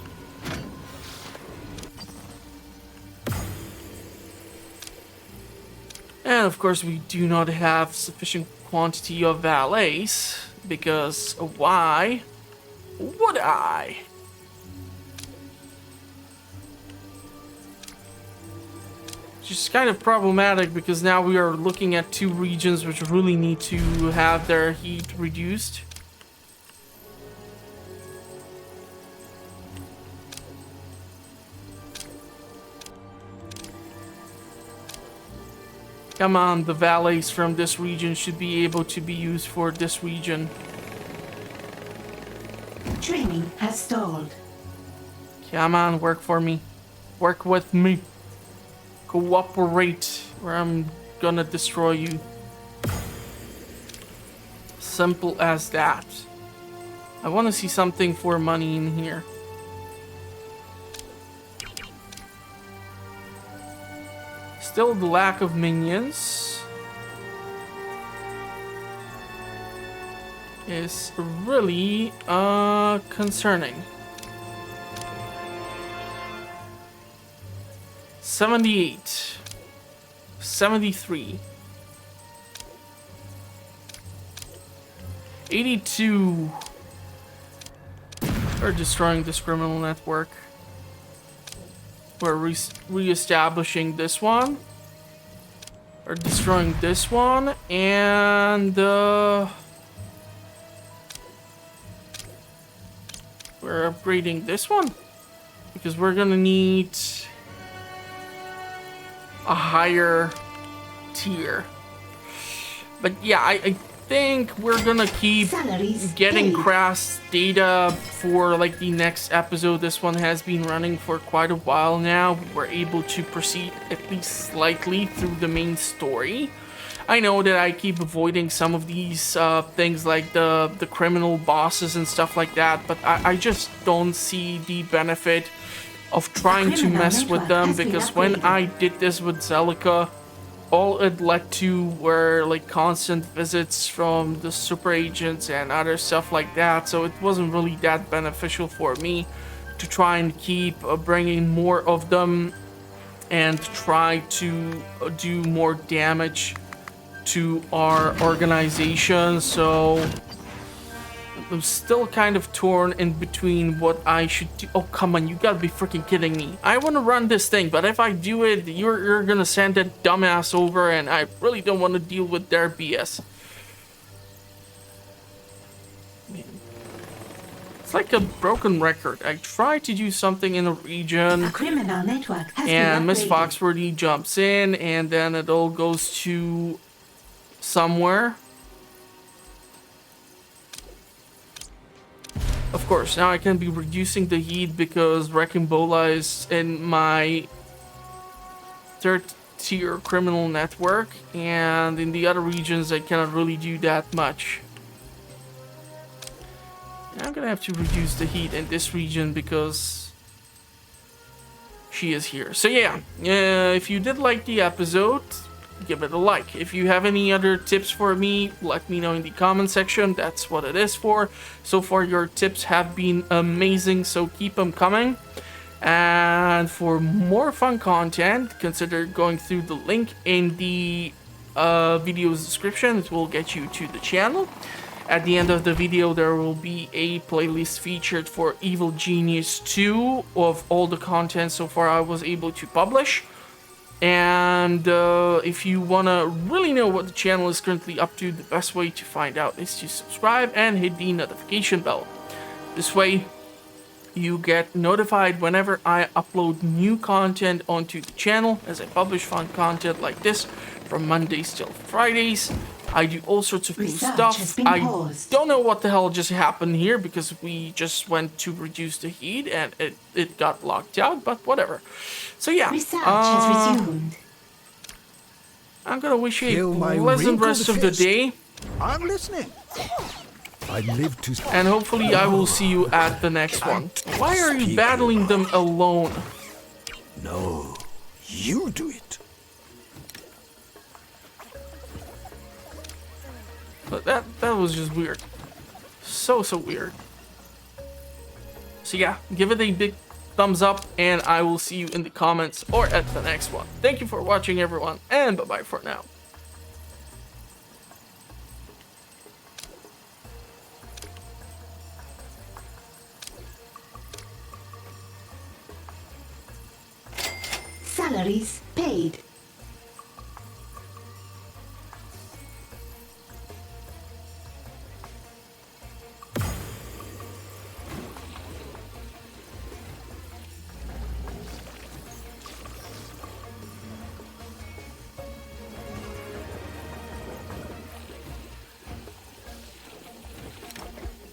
And of course, we do not have sufficient quantity of valets, because why would I? Which is kind of problematic because now we are looking at two regions which really need to have their heat reduced. Come on, the valets from this region should be able to be used for this region. Training has stalled. Come on, work for me. Work with me. Cooperate, or I'm gonna destroy you. Simple as that. I want to see something for money in here. Still the lack of minions is really concerning. 78, 73, 82. We're destroying this criminal network. We're re-establishing this one. We're destroying this one, and we're upgrading this one because we're gonna need a higher tier. But yeah, I think we're gonna keep Salaries getting paid. Krast data for like the next episode. This one has been running for quite a while now. We're able to proceed at least slightly through the main story. I know that I keep avoiding some of these things like the criminal bosses and stuff like that, but I just don't see the benefit of trying to mess with them, because when I did this with Zelica, all it led to were like constant visits from the super agents and other stuff like that, so it wasn't really that beneficial for me to try and keep bringing more of them and try to do more damage to our organization. So I'm still kind of torn in between what I should do. Oh, come on, you gotta be freaking kidding me. I want to run this thing, but if I do it, you're gonna send that dumbass over, and I really don't want to deal with their BS. Man. It's like a broken record. I try to do something in a region, A criminal network has and been Miss upgraded. Foxworthy jumps in, and then it all goes to somewhere. Of course, now I can be reducing the heat because Wrecking Bola is in my third tier criminal network, and in the other regions I cannot really do that much. I'm gonna have to reduce the heat in this region because she is here. So yeah, if you did like the episode, give it a like. If you have any other tips for me, let me know in the comment section. That's what it is for. So far, your tips have been amazing, so keep them coming. And for more fun content, consider going through the link in the video's description. It will get you to the channel. At the end of the video, there will be a playlist featured for Evil Genius 2 of all the content so far I was able to publish. And if you want to really know what the channel is currently up to, the best way to find out is to subscribe and hit the notification bell. This way, you get notified whenever I upload new content onto the channel, as I publish fun content like this from Mondays till Fridays. I do all sorts of cool Research stuff. has been I paused. don't know what the hell just happened here, because we just went to reduce the heat and it got locked out, but whatever. So yeah, Research has resumed. I'm gonna wish you Feel a my pleasant wrinkled rest of the fist. day, I'm listening. I live to... and hopefully I will see you at the next one. Why are you battling them alone? No, you do it. But that was just weird. So weird. So yeah, give it a big thumbs up, and I will see you in the comments or at the next one. Thank you for watching, everyone, and bye-bye for now. Salaries paid.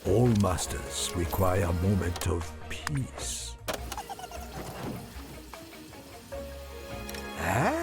All masters require a moment of peace. Ah?